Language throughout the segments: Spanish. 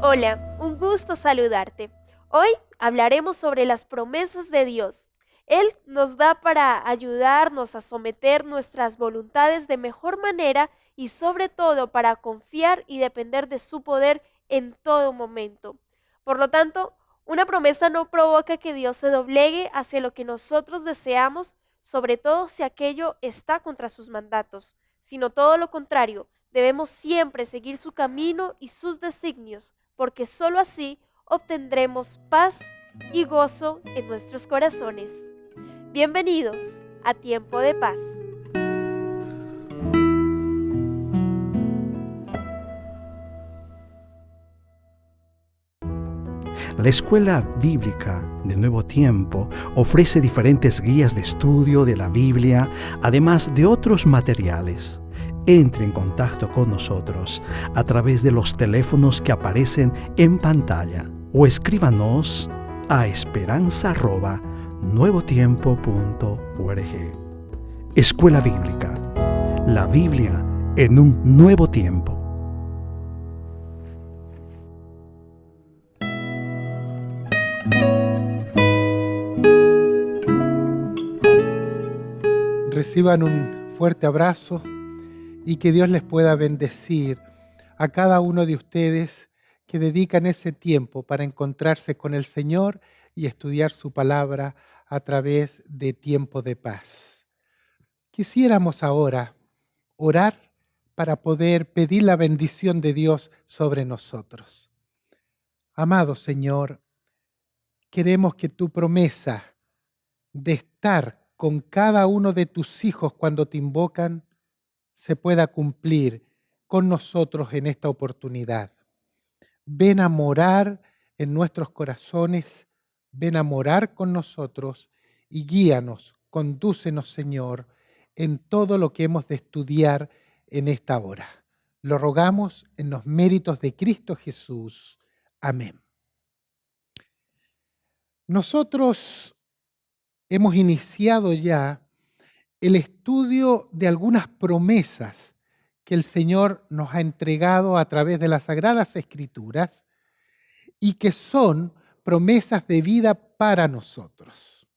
Hola, un gusto saludarte. Hoy hablaremos sobre las promesas de Dios. Él nos da para ayudarnos a someter nuestras voluntades de mejor manera y sobre todo para confiar y depender de su poder en todo momento. Por lo tanto, una promesa no provoca que Dios se doblegue hacia lo que nosotros deseamos, sobre todo si aquello está contra sus mandatos, sino todo lo contrario. Debemos siempre seguir su camino y sus designios, porque sólo así obtendremos paz y gozo en nuestros corazones. Bienvenidos a Tiempo de Paz. La Escuela Bíblica de Nuevo Tiempo ofrece diferentes guías de estudio de la Biblia, además de otros materiales. Entre en contacto con nosotros a través de los teléfonos que aparecen en pantalla o escríbanos a esperanza@nuevotiempo.org. Escuela Bíblica, la Biblia en un nuevo tiempo. Reciban un fuerte abrazo y que Dios les pueda bendecir a cada uno de ustedes que dedican ese tiempo para encontrarse con el Señor y estudiar su palabra a través de Tiempo de Paz. Quisiéramos ahora orar para poder pedir la bendición de Dios sobre nosotros. Amado Señor, queremos que tu promesa de estar con cada uno de tus hijos cuando te invocan se pueda cumplir con nosotros en esta oportunidad. Ven a morar en nuestros corazones, ven a morar con nosotros y guíanos, condúcenos, Señor, en todo lo que hemos de estudiar en esta hora. Lo rogamos en los méritos de Cristo Jesús. Amén. Nosotros hemos iniciado ya el estudio de algunas promesas que el Señor nos ha entregado a través de las Sagradas Escrituras y que son promesas de vida para nosotros.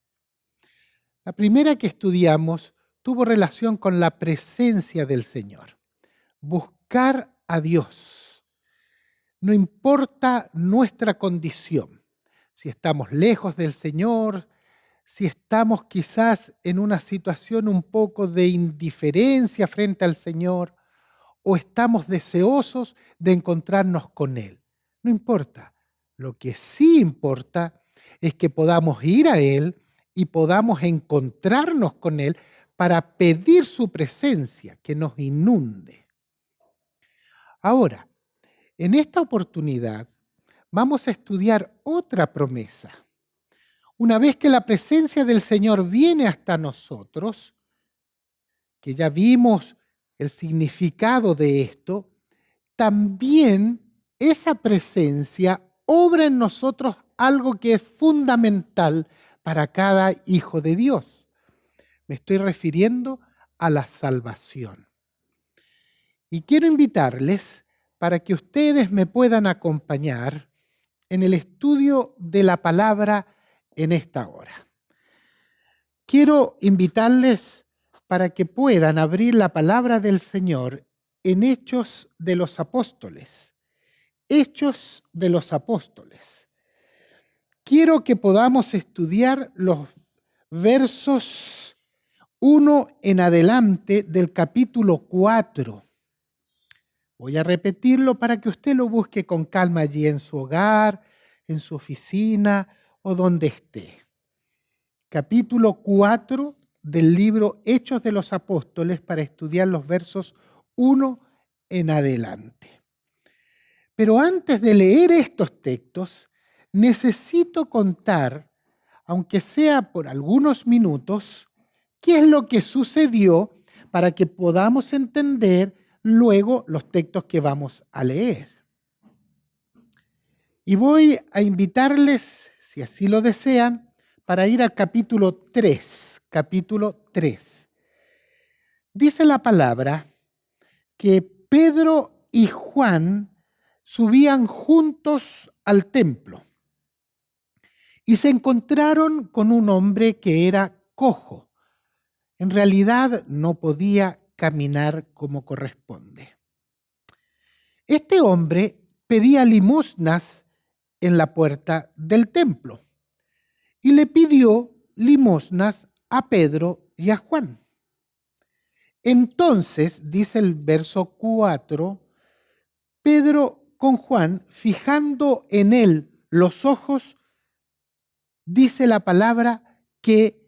La primera que estudiamos tuvo relación con la presencia del Señor. Buscar a Dios. No importa nuestra condición, si estamos lejos del Señor, si estamos quizás en una situación un poco de indiferencia frente al Señor o estamos deseosos de encontrarnos con Él. No importa. Lo que sí importa es que podamos ir a Él y podamos encontrarnos con Él para pedir su presencia, que nos inunde. Ahora, en esta oportunidad vamos a estudiar otra promesa. Una vez que la presencia del Señor viene hasta nosotros, que ya vimos el significado de esto, también esa presencia obra en nosotros algo que es fundamental para cada hijo de Dios. Me estoy refiriendo a la salvación. Y quiero invitarles para que ustedes me puedan acompañar en el estudio de la palabra en esta hora. Quiero invitarles para que puedan abrir la palabra del Señor en Hechos de los Apóstoles. Hechos de los Apóstoles. Quiero que podamos estudiar los versos 1 en adelante del capítulo 4. Voy a repetirlo para que usted lo busque con calma allí en su hogar, en su oficina o donde esté. Capítulo 4 del libro Hechos de los Apóstoles para estudiar los versos 1 en adelante. Pero antes de leer estos textos, necesito contar, aunque sea por algunos minutos, qué es lo que sucedió para que podamos entender luego los textos que vamos a leer. Y voy a invitarles, si así lo desean, para ir al capítulo 3. Capítulo 3. Dice la palabra que Pedro y Juan subían juntos al templo y se encontraron con un hombre que era cojo. En realidad no podía caminar como corresponde. Este hombre pedía limosnas en la puerta del templo y le pidió limosnas a Pedro y a Juan. Entonces, dice el verso 4, Pedro con Juan, fijando en él los ojos, dice la palabra que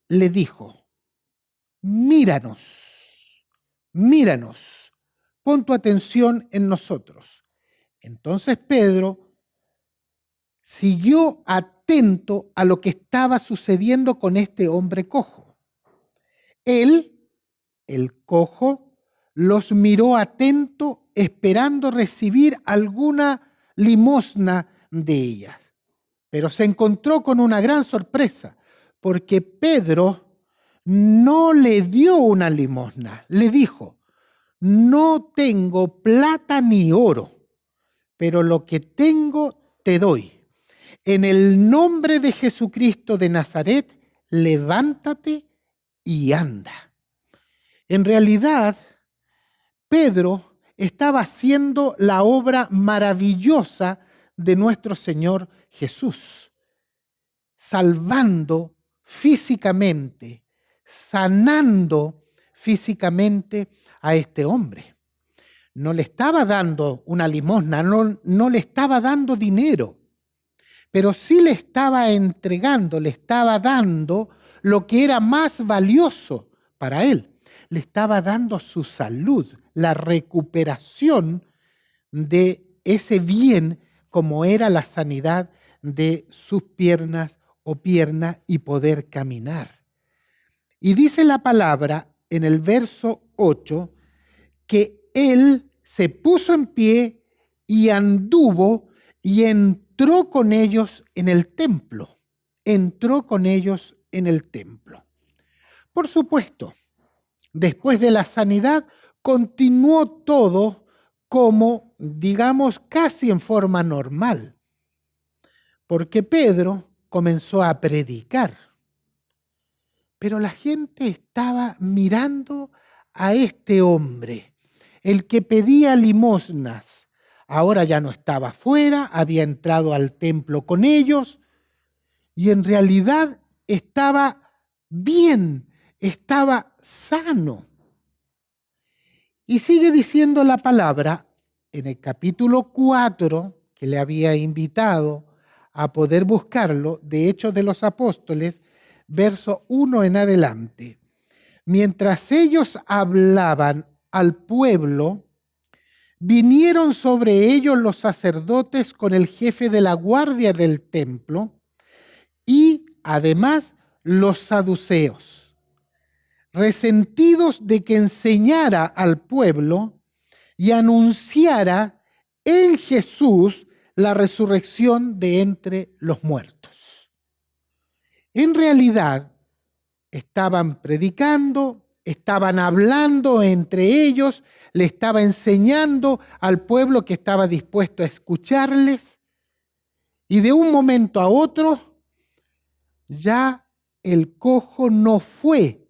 le dijo: míranos, míranos, pon tu atención en nosotros. Entonces Pedro siguió atento a lo que estaba sucediendo con este hombre cojo. Él, el cojo, los miró atento, esperando recibir alguna limosna de ellas. Pero se encontró con una gran sorpresa, porque Pedro no le dio una limosna. Le dijo: no tengo plata ni oro, pero lo que tengo te doy. En el nombre de Jesucristo de Nazaret, levántate y anda. En realidad, Pedro estaba haciendo la obra maravillosa de nuestro Señor Jesús, salvando físicamente, sanando físicamente a este hombre. No le estaba dando una limosna, no le estaba dando dinero, pero sí le estaba entregando, le estaba dando lo que era más valioso para él. Le estaba dando su salud, la recuperación de ese bien como era la sanidad de sus piernas o pierna y poder caminar. Y dice la palabra en el verso 8 que él se puso en pie y anduvo y entró con ellos en el templo. Entró con ellos en el templo. Por supuesto, después de la sanidad, continuó todo como, digamos, casi en forma normal, porque Pedro comenzó a predicar. Pero la gente estaba mirando a este hombre, el que pedía limosnas. Ahora ya no estaba afuera, había entrado al templo con ellos y en realidad estaba bien, estaba sano. Y sigue diciendo la palabra en el capítulo 4, que le había invitado a poder buscarlo, de Hechos de los Apóstoles, verso 1 en adelante. Mientras ellos hablaban al pueblo, vinieron sobre ellos los sacerdotes con el jefe de la guardia del templo y además los saduceos, resentidos de que enseñara al pueblo y anunciara en Jesús la resurrección de entre los muertos. En realidad, estaban predicando, estaban hablando entre ellos, le estaba enseñando al pueblo que estaba dispuesto a escucharles, y de un momento a otro, ya el cojo no fue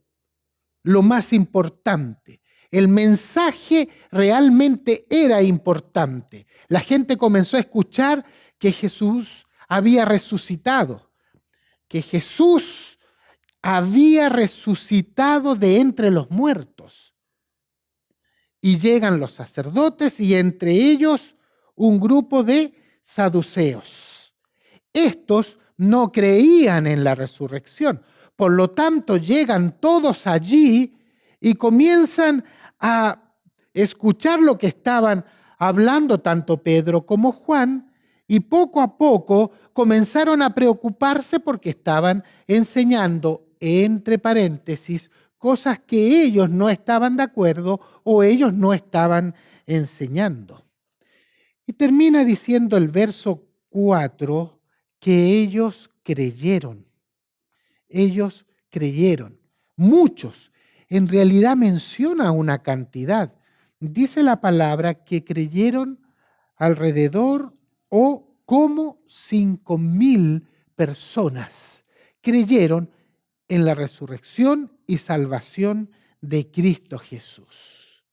lo más importante. El mensaje realmente era importante. La gente comenzó a escuchar que Jesús había resucitado, que Jesús había resucitado de entre los muertos. Y llegan los sacerdotes y entre ellos un grupo de saduceos. Estos no creían en la resurrección. Por lo tanto, llegan todos allí y comienzan a escuchar lo que estaban hablando tanto Pedro como Juan, y poco a poco comenzaron a preocuparse porque estaban enseñando, entre paréntesis, cosas que ellos no estaban de acuerdo o ellos no estaban enseñando. Y termina diciendo el verso 4 que ellos creyeron. Ellos creyeron. Muchos. En realidad menciona una cantidad. Dice la palabra que creyeron alrededor o como 5.000 personas creyeron en la resurrección y salvación de Cristo Jesús.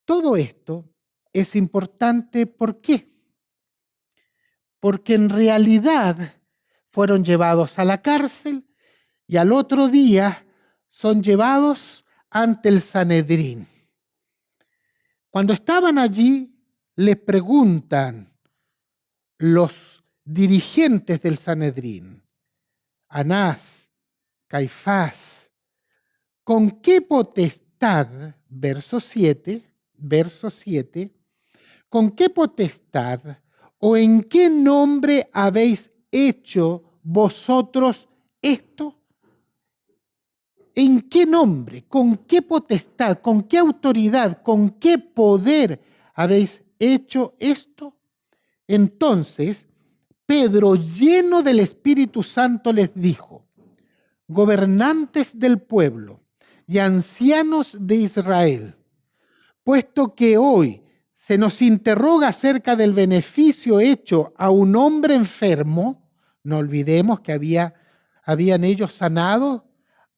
Todo esto es importante, ¿por qué? Porque en realidad fueron llevados a la cárcel y al otro día son llevados ante el Sanedrín. Cuando estaban allí, les preguntan los dirigentes del Sanedrín, Anás, Caifás, ¿con qué potestad, verso 7, con qué potestad o en qué nombre habéis hecho vosotros esto? ¿En qué nombre, con qué potestad, con qué autoridad, con qué poder habéis hecho esto? Entonces, Pedro, lleno del Espíritu Santo, les dijo: gobernantes del pueblo y ancianos de Israel, puesto que hoy se nos interroga acerca del beneficio hecho a un hombre enfermo, no olvidemos que habían ellos sanado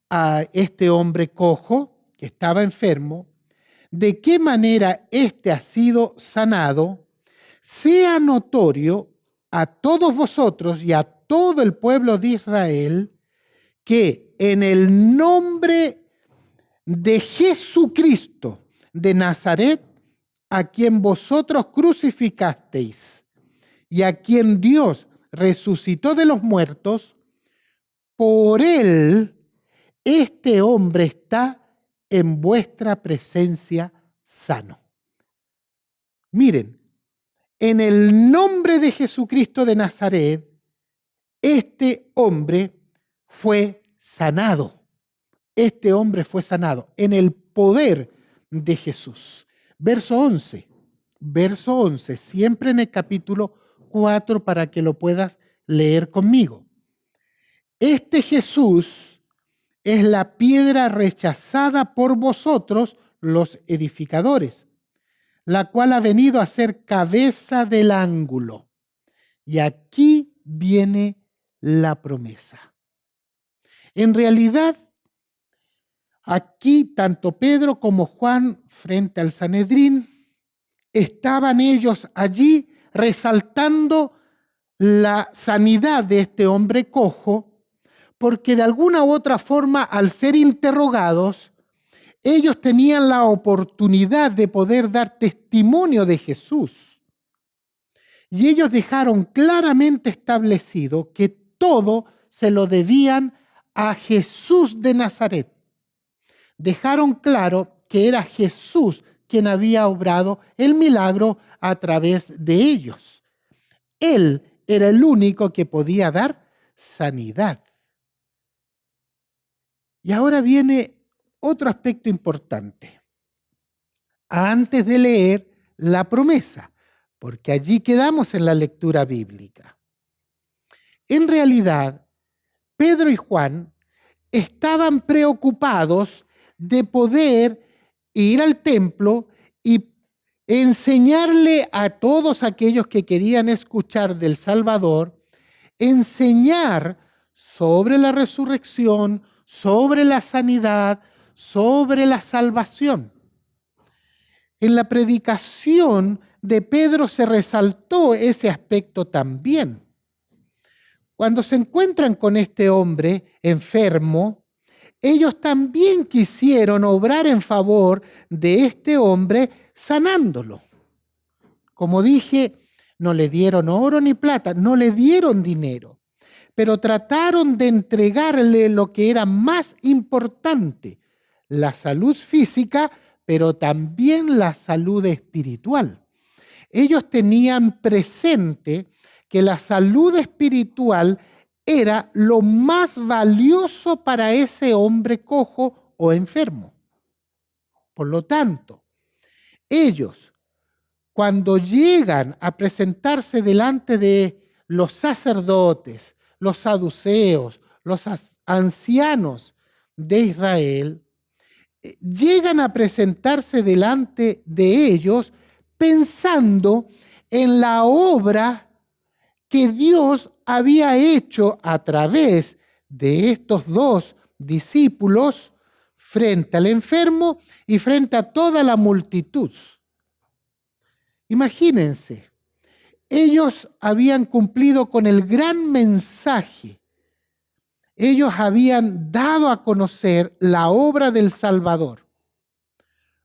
a este hombre cojo que estaba enfermo, de qué manera éste ha sido sanado, sea notorio a todos vosotros y a todo el pueblo de Israel que en el nombre de Jesucristo de Nazaret, a quien vosotros crucificasteis y a quien Dios resucitó de los muertos, por él este hombre está en vuestra presencia sano. Miren, en el nombre de Jesucristo de Nazaret, este hombre fue sanado. Este hombre fue sanado en el poder de Jesús. Verso 11, siempre en el capítulo 4 para que lo puedas leer conmigo. Este Jesús es la piedra rechazada por vosotros, los edificadores, la cual ha venido a ser cabeza del ángulo. Y aquí viene la promesa. En realidad, aquí tanto Pedro como Juan frente al Sanedrín, estaban ellos allí resaltando la sanidad de este hombre cojo, porque de alguna u otra forma, al ser interrogados, ellos tenían la oportunidad de poder dar testimonio de Jesús. Y ellos dejaron claramente establecido que todo se lo debían a Jesús de Nazaret. Dejaron claro que era Jesús quien había obrado el milagro a través de ellos. Él era el único que podía dar sanidad. Y ahora viene otro aspecto importante. Antes de leer la promesa, porque allí quedamos en la lectura bíblica. En realidad, Pedro y Juan estaban preocupados de poder ir al templo y enseñarle a todos aquellos que querían escuchar del Salvador, enseñar sobre la resurrección, sobre la sanidad, sobre la salvación. En la predicación de Pedro se resaltó ese aspecto también. Cuando se encuentran con este hombre enfermo, ellos también quisieron obrar en favor de este hombre sanándolo. Como dije, no le dieron oro ni plata, no le dieron dinero, pero trataron de entregarle lo que era más importante, la salud física, pero también la salud espiritual. Ellos tenían presente que la salud espiritual era lo más valioso para ese hombre cojo o enfermo. Por lo tanto, ellos, cuando llegan a presentarse delante de los sacerdotes, los saduceos, los ancianos de Israel, llegan a presentarse delante de ellos pensando en la obra que Dios había hecho a través de estos dos discípulos frente al enfermo y frente a toda la multitud. Imagínense, ellos habían cumplido con el gran mensaje. Ellos habían dado a conocer la obra del Salvador.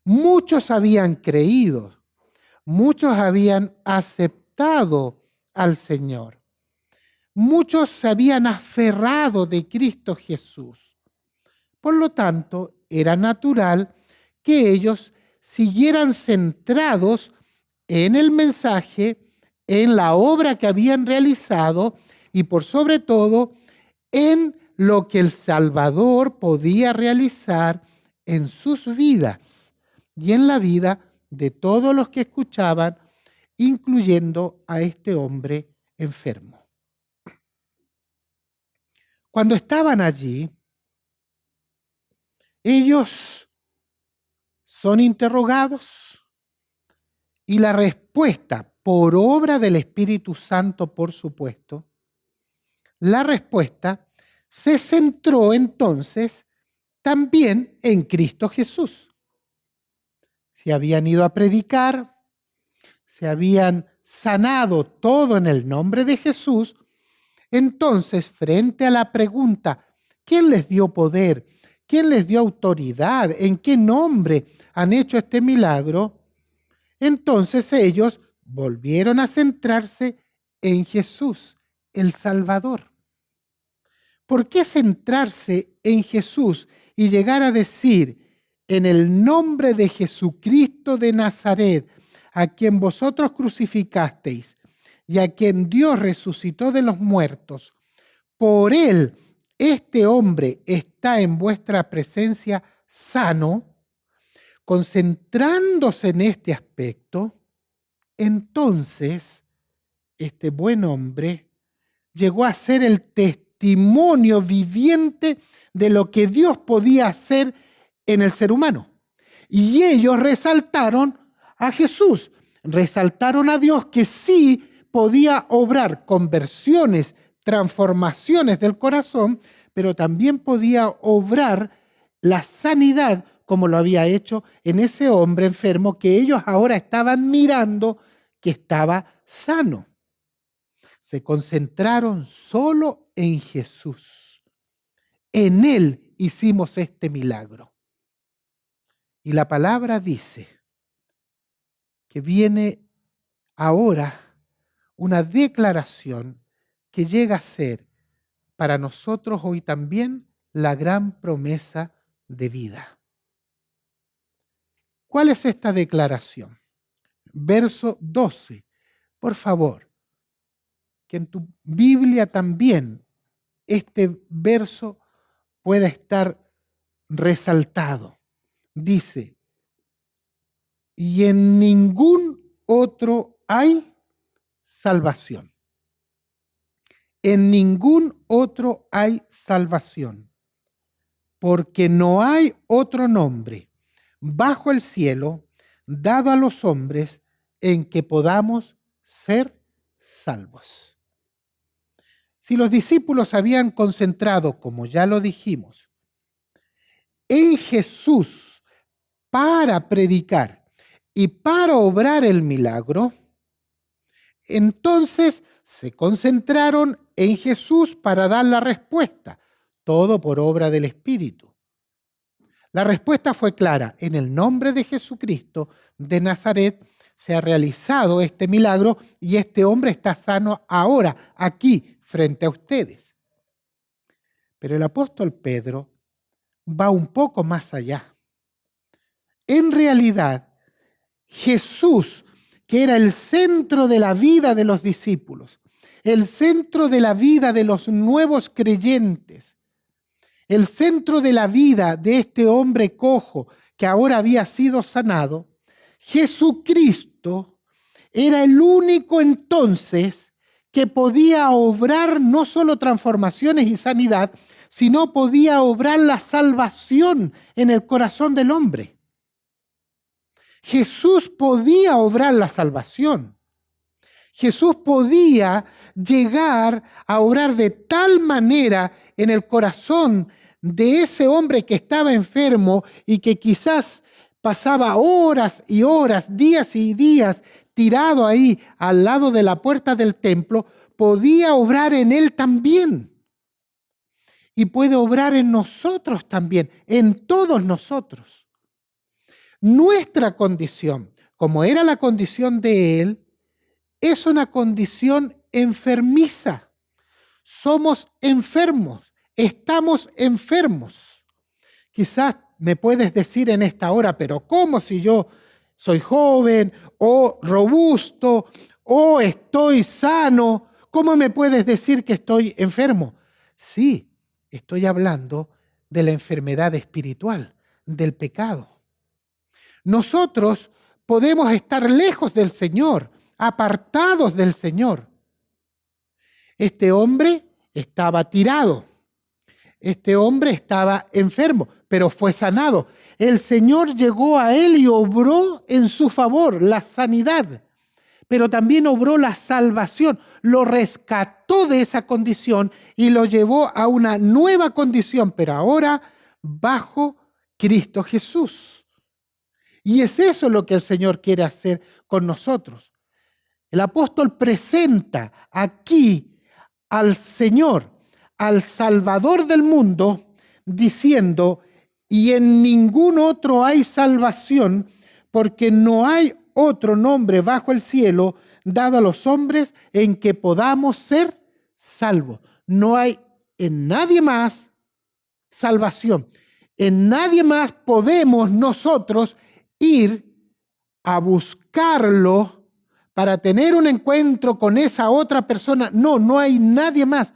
Muchos habían creído, muchos habían aceptado al Señor. Muchos se habían aferrado de Cristo Jesús. Por lo tanto, era natural que ellos siguieran centrados en el mensaje, en la obra que habían realizado y por sobre todo en lo que el Salvador podía realizar en sus vidas y en la vida de todos los que escuchaban, incluyendo a este hombre enfermo. Cuando estaban allí, ellos son interrogados y la respuesta, por obra del Espíritu Santo, por supuesto, la respuesta se centró entonces también en Cristo Jesús. Se habían ido a predicar, se habían sanado todo en el nombre de Jesús. Entonces, frente a la pregunta, ¿quién les dio poder? ¿Quién les dio autoridad? ¿En qué nombre han hecho este milagro? Entonces ellos volvieron a centrarse en Jesús, el Salvador. ¿Por qué centrarse en Jesús y llegar a decir, en el nombre de Jesucristo de Nazaret, a quien vosotros crucificasteis y a quien Dios resucitó de los muertos, por él este hombre está en vuestra presencia sano? Concentrándose en este aspecto, entonces este buen hombre llegó a ser el testimonio viviente de lo que Dios podía hacer en el ser humano. Y ellos resaltaron a Jesús, resaltaron a Dios que sí podía obrar conversiones, transformaciones del corazón, pero también podía obrar la sanidad como lo había hecho en ese hombre enfermo que ellos ahora estaban mirando que estaba sano. Se concentraron solo en Jesús. En Él hicimos este milagro. Y la palabra dice que viene ahora una declaración que llega a ser para nosotros hoy también la gran promesa de vida. ¿Cuál es esta declaración? Verso 12. Por favor, que en tu Biblia también este verso pueda estar resaltado. Dice, y en ningún otro hay salvación. En ningún otro hay salvación, porque no hay otro nombre bajo el cielo dado a los hombres en que podamos ser salvos. Si los discípulos habían concentrado, como ya lo dijimos, en Jesús para predicar y para obrar el milagro, entonces se concentraron en Jesús para dar la respuesta, todo por obra del Espíritu. La respuesta fue clara: en el nombre de Jesucristo de Nazaret se ha realizado este milagro y este hombre está sano ahora, aquí, frente a ustedes. Pero el apóstol Pedro va un poco más allá. En realidad, Jesús, que era el centro de la vida de los discípulos, el centro de la vida de los nuevos creyentes, el centro de la vida de este hombre cojo que ahora había sido sanado, Jesucristo era el único entonces que podía obrar no solo transformaciones y sanidad, sino podía obrar la salvación en el corazón del hombre. Jesús podía obrar la salvación. Jesús podía llegar a obrar de tal manera en el corazón de ese hombre que estaba enfermo y que quizás pasaba horas y horas, días y días tirado ahí al lado de la puerta del templo, podía obrar en él también. Y puede obrar en nosotros también, en todos nosotros. Nuestra condición, como era la condición de él, es una condición enfermiza. Somos enfermos, estamos enfermos. Quizás me puedes decir en esta hora, pero ¿cómo si yo soy joven o robusto o estoy sano? ¿Cómo me puedes decir que estoy enfermo? Sí, estoy hablando de la enfermedad espiritual, del pecado. Nosotros podemos estar lejos del Señor, apartados del Señor. Este hombre estaba tirado. Este hombre estaba enfermo, pero fue sanado. El Señor llegó a él y obró en su favor la sanidad, pero también obró la salvación. Lo rescató de esa condición y lo llevó a una nueva condición, pero ahora bajo Cristo Jesús. Y es eso lo que el Señor quiere hacer con nosotros. El apóstol presenta aquí al Señor, al Salvador del mundo, diciendo, y en ningún otro hay salvación, porque no hay otro nombre bajo el cielo dado a los hombres en que podamos ser salvos. No hay en nadie más salvación. En nadie más podemos nosotros ir a buscarlo para tener un encuentro con esa otra persona. No, no hay nadie más.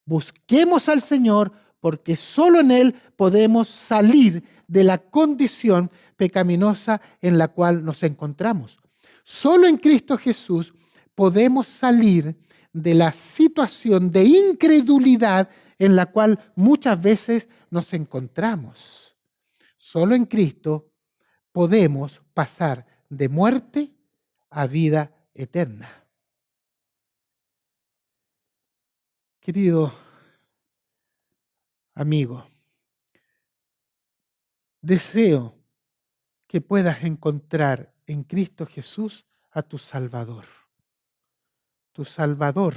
Busquemos al Señor porque solo en Él podemos salir de la condición pecaminosa en la cual nos encontramos. Solo en Cristo Jesús podemos salir de la situación de incredulidad en la cual muchas veces nos encontramos. Solo en Cristo podemos pasar de muerte a vida eterna. Querido amigo, deseo que puedas encontrar en Cristo Jesús a tu Salvador. Tu Salvador,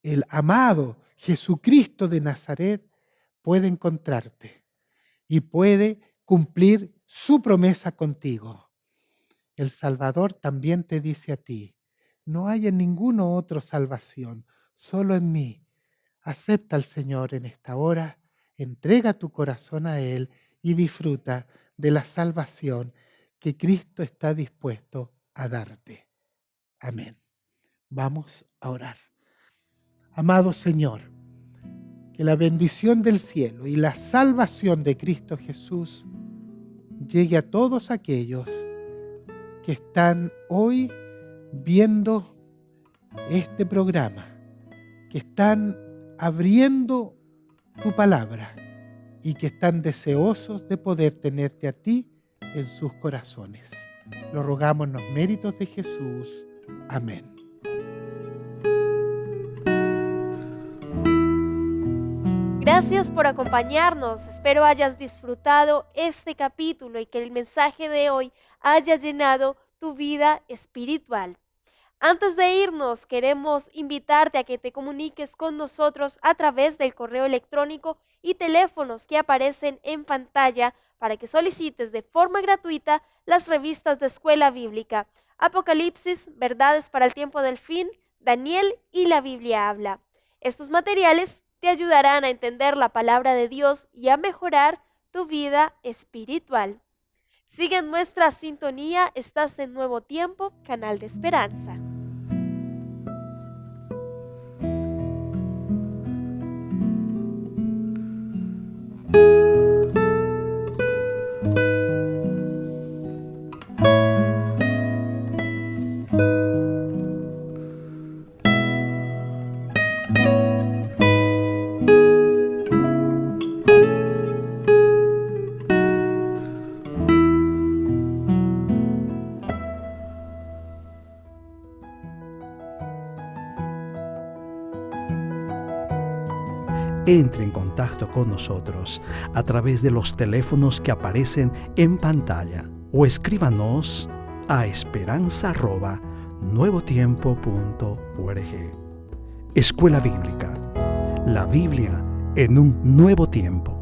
el amado Jesucristo de Nazaret, puede encontrarte y puede cumplir su promesa contigo. El Salvador también te dice a ti, no hay en ninguno otro salvación, solo en mí. Acepta al Señor en esta hora, entrega tu corazón a Él y disfruta de la salvación que Cristo está dispuesto a darte. Amén. Vamos a orar. Amado Señor, que la bendición del cielo y la salvación de Cristo Jesús llegue a todos aquellos que están hoy viendo este programa, que están abriendo tu palabra y que están deseosos de poder tenerte a ti en sus corazones. Lo rogamos en los méritos de Jesús. Amén. Gracias por acompañarnos. Espero hayas disfrutado este capítulo y que el mensaje de hoy haya llenado tu vida espiritual. Antes de irnos, queremos invitarte a que te comuniques con nosotros a través del correo electrónico y teléfonos que aparecen en pantalla para que solicites de forma gratuita las revistas de Escuela Bíblica, Apocalipsis, Verdades para el Tiempo del Fin, Daniel y la Biblia Habla. Estos materiales te ayudarán a entender la palabra de Dios y a mejorar tu vida espiritual. Sigue en nuestra sintonía, estás en Nuevo Tiempo, canal de esperanza. entre en contacto con nosotros a través de los teléfonos que aparecen en pantalla o escríbanos a esperanza@nuevotiempo.org. Escuela Bíblica, la Biblia en un nuevo tiempo.